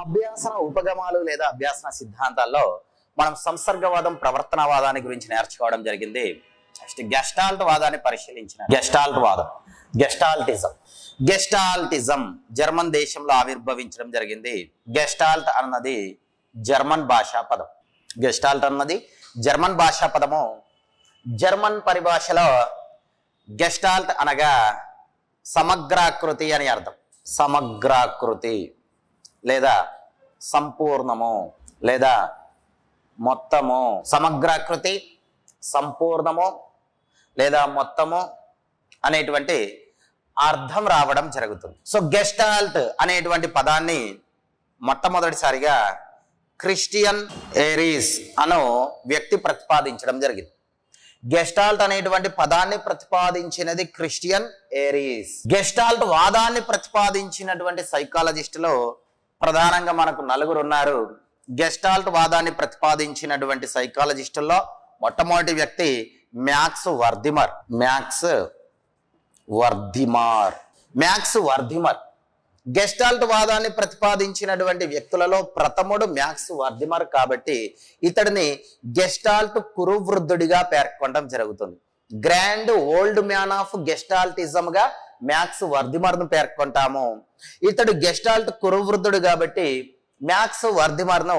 అభ్యాసన ఉపగమాలు లేదా అభ్యాసన సిద్ధాంతాల్లో మనం సంసర్గవాదం ప్రవర్తనవాదాన్ని గురించి నేర్చుకోవడం జరిగింది. నెక్స్ట్ గెస్టాల్ట్ వాదాన్ని పరిశీలించిన గెస్టాల్ట్ వాదం, గెస్టాల్టిజం జర్మన్ దేశంలో ఆవిర్భవించడం జరిగింది. గెస్టాల్ట్ అన్నది జర్మన్ భాషా పదం. గెస్టాల్ట్ అన్నది జర్మన్ భాషా పదము. జర్మన్ పరిభాషలో గెస్టాల్ట్ అనగా సమగ్రాకృతి అని అర్థం. సమగ్రాకృతి లేదా సంపూర్ణము లేదా మొత్తము. సమగ్రాకృతి, సంపూర్ణము లేదా మొత్తము అనేటువంటి అర్థం రావడం జరుగుతుంది. సో గెస్టాల్ట్ అనేటువంటి పదాన్ని మొట్టమొదటిసారిగా క్రిస్టియన్ ఏరీస్ అను వ్యక్తి ప్రతిపాదించడం జరిగింది. గెస్టాల్ట్ అనేటువంటి పదాన్ని ప్రతిపాదించినది క్రిస్టియన్ ఏరీస్. గెస్టాల్ట్ వాదాన్ని ప్రతిపాదించినటువంటి సైకాలజిస్టులో ప్రధానంగా మనకు నలుగురు ఉన్నారు. గెస్టాల్ట్ వాదాన్ని ప్రతిపాదించినటువంటి సైకాలజిస్టుల్లో మొట్టమొదటి వ్యక్తి మ్యాక్స్ వర్ధిమర్. గెస్టాల్ట్ వాదాన్ని ప్రతిపాదించినటువంటి వ్యక్తులలో ప్రథముడు మ్యాక్స్ వర్ధిమర్ కాబట్టి ఇతడిని గెస్టాల్ట్ కురువృద్ధుడిగా పేర్కొనడం జరుగుతుంది. గ్రాండ్ ఓల్డ్ మ్యాన్ ఆఫ్ గెస్టాల్టిజం గా మ్యాక్స్ వర్ధిమర్ ను పేర్కొంటాము. ఇతడు గెస్టాల్ట్ కురువృద్ధుడు కాబట్టి మ్యాక్స్ వర్ధిమర్ ను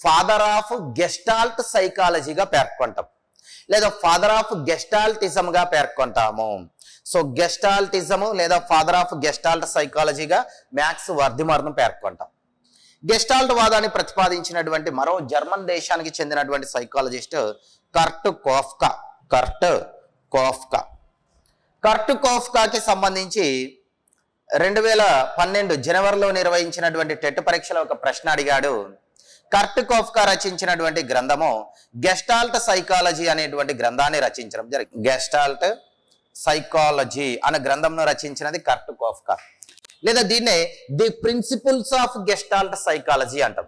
ఫాదర్ ఆఫ్ గెస్టాల్ట్ సైకాలజీగా పేర్కొంటాం లేదా ఫాదర్ ఆఫ్ గెస్టాల్టిజం గా పేర్కొంటాము. సో గెస్టాల్టిజము లేదా ఫాదర్ ఆఫ్ గెస్టాల్ట్ సైకాలజీగా మ్యాక్స్ వర్ధిమర్ ను పేర్కొంటాం. గెస్టాల్ట్ వాదాన్ని ప్రతిపాదించినటువంటి మరో జర్మన్ దేశానికి చెందినటువంటి సైకాలజిస్ట్ కర్ట్ కోఫ్కాకి సంబంధించి 2012 జనవరిలో నిర్వహించినటువంటి టెట్ పరీక్షలో ఒక ప్రశ్న అడిగాడు. కర్ట్ కోఫ్కా రచించినటువంటి గ్రంథము గెస్టాల్ట్ సైకాలజీ అనేటువంటి గ్రంథాన్ని రచించడం జరిగింది. గెస్టాల్ట్ సైకాలజీ అనే గ్రంథంను రచించినది కర్ట్ కోఫ్కా లేదా దీన్నే the principles of gestalt psychology అంటాం.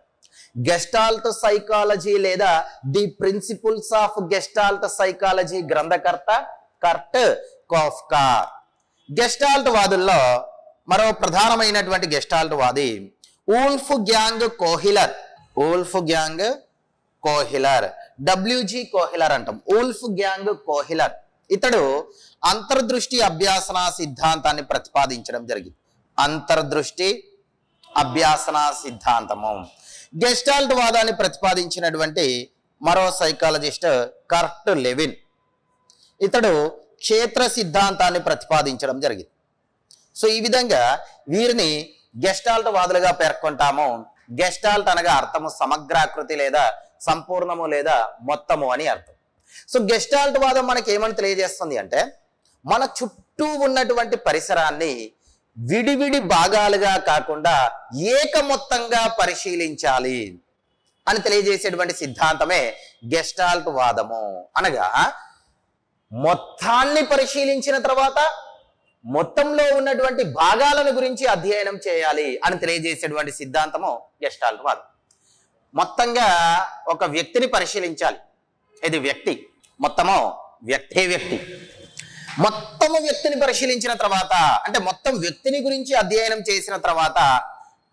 గెస్టాల్ట్ సైకాలజీ లేదా the principles of gestalt psychology గ్రంథకర్త కర్ట్ కోఫ్కా. గెస్టాల్ట్ వాదుల్లో మరో ప్రధానమైనటువంటి గెస్టాల్ట్ వాది Wolfgang Kohler, WG Kohler అంటాం. ఊల్ఫ్ గ్యాంగ్ కోహిలర్ ఇతడు అంతర్దృష్టి అభ్యాసన సిద్ధాంతాన్ని ప్రతిపాదించడం జరిగింది. అంతర్దృష్టి అభ్యాసన సిద్ధాంతము. గెస్టాల్ట్ వాదాన్ని ప్రతిపాదించినటువంటి మరో సైకాలజిస్ట్ కర్ట్ లెవిన్. ఇతడు క్షేత్ర సిద్ధాంతాన్ని ప్రతిపాదించడం జరిగింది. సో ఈ విధంగా వీరిని గెస్టాల్ట్ వాదులుగా పేర్కొంటాము. గెస్టాల్ట్ అనగా అర్థము సమగ్రాకృతి లేదా సంపూర్ణము లేదా మొత్తము అని అర్థం. సో గెస్టాల్ట్ వాదం మనకి ఏమని తెలియజేస్తుంది అంటే మన చుట్టూ ఉన్నటువంటి పరిసరాన్ని విడివిడి భాగాలుగా కాకుండా ఏకమొత్తంగా పరిశీలించాలి అని తెలియజేసేటువంటి సిద్ధాంతమే గెస్టాల్ట్ వాదము. అనగా మొత్తాన్ని పరిశీలించిన తర్వాత మొత్తంలో ఉన్నటువంటి భాగాలను గురించి అధ్యయనం చేయాలి అని తెలియజేసేటువంటి సిద్ధాంతము గెస్టాల్ట్ వాదం. మొత్తంగా ఒక వ్యక్తిని పరిశీలించాలి. ఇది వ్యక్తి, మొత్తము వ్యక్తి మొత్తము వ్యక్తిని పరిశీలించిన తర్వాత అంటే మొత్తం వ్యక్తిని గురించి అధ్యయనం చేసిన తర్వాత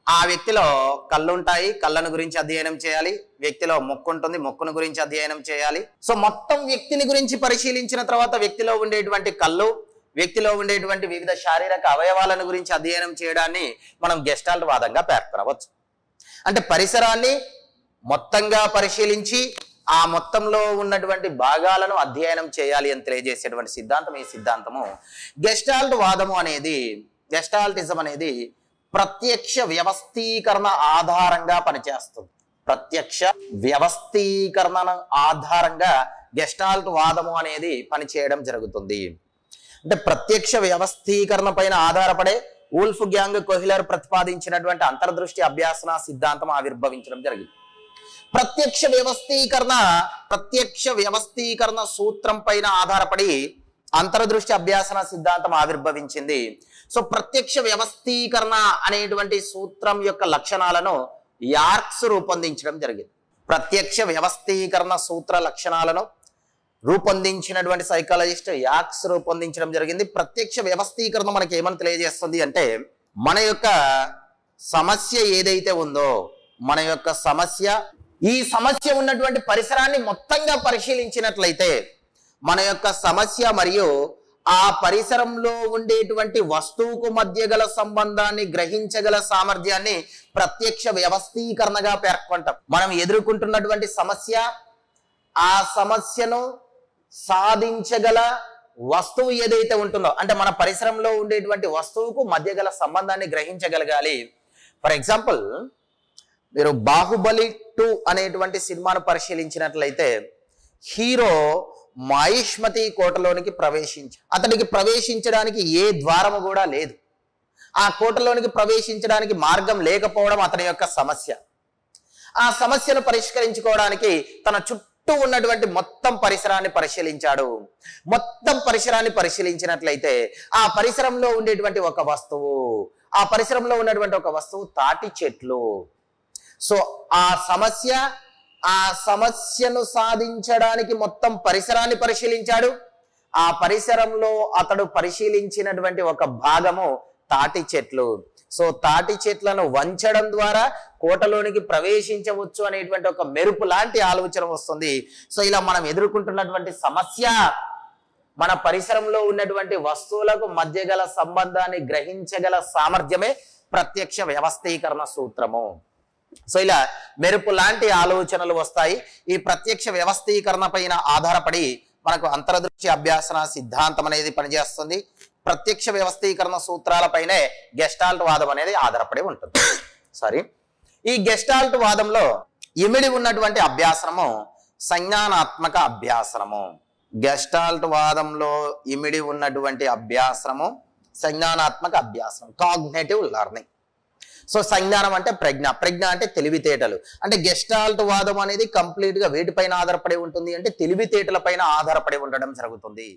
ఆ వ్యక్తిలో కళ్ళు ఉంటాయి, కళ్ళను గురించి అధ్యయనం చేయాలి. వ్యక్తిలో ముక్కు ఉంటుంది, ముక్కును గురించి అధ్యయనం చేయాలి. సో మొత్తం వ్యక్తిని గురించి పరిశీలించిన తర్వాత వ్యక్తిలో ఉండేటువంటి కళ్ళు, వ్యక్తిలో ఉండేటువంటి వివిధ శారీరక అవయవాలను గురించి అధ్యయనం చేయడాన్ని మనం గెస్టాల్ట్ వాదంగా పేర్కొనవచ్చు. అంటే పరిసరాన్ని మొత్తంగా పరిశీలించి ఆ మొత్తంలో ఉన్నటువంటి భాగాలను అధ్యయనం చేయాలి అని తెలియజేసేటువంటి సిద్ధాంతం ఈ సిద్ధాంతము. గెస్టాల్ట్ వాదము అనేది, గెస్టాల్టిజం అనేది ప్రత్యక్ష వ్యవస్థీకరణ ఆధారంగా పనిచేస్తుంది. ప్రత్యక్ష వ్యవస్థీకరణ ఆధారంగా గెస్టాల్ట్ వాదము అనేది పనిచేయడం జరుగుతుంది. అంటే ప్రత్యక్ష వ్యవస్థీకరణ పైన ఆధారపడే ఊల్ఫ్ గ్యాంగ్ కోహిలర్ ప్రతిపాదించినటువంటి అంతర్దృష్టి అభ్యాసన సిద్ధాంతం ఆవిర్భవించడం జరిగింది. ప్రత్యక్ష వ్యవస్థీకరణ సూత్రం పైన ఆధారపడి అంతర్దృష్టి అభ్యాసన సిద్ధాంతం ఆవిర్భవించింది. సో ప్రత్యక్ష వ్యవస్థీకరణ అనేటువంటి సూత్రం యొక్క లక్షణాలను యార్క్స్ రూపొందించడం జరిగింది. ప్రత్యక్ష వ్యవస్థీకరణ సూత్ర లక్షణాలను రూపొందించినటువంటి సైకాలజిస్ట్ యార్క్స్ రూపొందించడం జరిగింది. ప్రత్యక్ష వ్యవస్థీకరణ మనకి ఏమని తెలియజేస్తుంది అంటే మన యొక్క సమస్య ఏదైతే ఉందో మన యొక్క సమస్య, ఈ సమస్య ఉన్నటువంటి పరిసరాన్ని మొత్తంగా పరిశీలించినట్లయితే మన యొక్క సమస్య మరియు ఆ పరిసరంలో ఉండేటువంటి వస్తువుకు మధ్య గల సంబంధాన్ని గ్రహించగల సామర్థ్యాన్ని ప్రత్యక్ష వ్యవస్థీకరణగా పేర్కొంటాం. మనం ఎదుర్కొంటున్నటువంటి సమస్య, ఆ సమస్యను సాధించగల వస్తువు ఏదైతే ఉంటుందో, అంటే మన పరిసరంలో ఉండేటువంటి వస్తువుకు మధ్య గల సంబంధాన్ని గ్రహించగలగాలి. ఫర్ ఎగ్జాంపుల్, మీరు బాహుబలి 2 అనేటువంటి సినిమాను పరిశీలించినట్లయితే హీరో మహిష్మతి కోటలోనికి అతడికి ప్రవేశించడానికి ఏ ద్వారము కూడా లేదు. ఆ కోటలోనికి ప్రవేశించడానికి మార్గం లేకపోవడం అతని యొక్క సమస్య. ఆ సమస్యను పరిష్కరించుకోవడానికి తన చుట్టూ ఉన్నటువంటి మొత్తం పరిసరాన్ని పరిశీలించాడు. మొత్తం పరిసరాన్ని పరిశీలించినట్లయితే ఆ పరిసరంలో ఉండేటువంటి ఒక వస్తువు, ఆ పరిసరంలో ఉన్నటువంటి ఒక వస్తువు తాటి చెట్లు. సో ఆ సమస్యను సాధించడానికి మొత్తం పరిసరాన్ని పరిశీలించాడు. ఆ పరిసరంలో అతడు పరిశీలించినటువంటి ఒక భాగము తాటి చెట్లు. సో తాటి చెట్లను వంచడం ద్వారా కోటలోనికి ప్రవేశించవచ్చు అనేటువంటి ఒక మెరుపు లాంటి ఆలోచన వస్తుంది. సో ఇలా మనం ఎదుర్కొంటున్నటువంటి సమస్య మన పరిసరంలో ఉన్నటువంటి వస్తువులకు మధ్య గల సంబంధాన్ని గ్రహించగల సామర్థ్యమే ప్రత్యక్ష వ్యవస్థీకరణ సూత్రము. సో ఇలా మెరుపు లాంటి ఆలోచనలు వస్తాయి. ఈ ప్రత్యక్ష వ్యవస్థీకరణ పైన ఆధారపడి మనకు అంతర్దృష్టి అభ్యాసన సిద్ధాంతం అనేది పనిచేస్తుంది. ప్రత్యక్ష వ్యవస్థీకరణ సూత్రాలపైనే గెస్టాల్ట్ వాదం అనేది ఆధారపడి ఉంటుంది. ఈ గెస్టాల్ట్ వాదంలో ఇమిడి ఉన్నటువంటి అభ్యాసనము సంజ్ఞానాత్మక అభ్యాసనము. గెస్టాల్ట్ వాదంలో ఇమిడి ఉన్నటువంటి అభ్యాసనము సంజ్ఞానాత్మక అభ్యాసనం, కాగ్నేటివ్ లెర్నింగ్. సో సంజ్ఞానం అంటే ప్రజ్ఞ అంటే తెలివితేటలు. అంటే గెస్టాల్ట్ వాదం అనేది కంప్లీట్ గా వేటిపైన ఆధారపడి ఉంటుంది అంటే తెలివితేటల పైన ఆధారపడి ఉండడం జరుగుతుంది.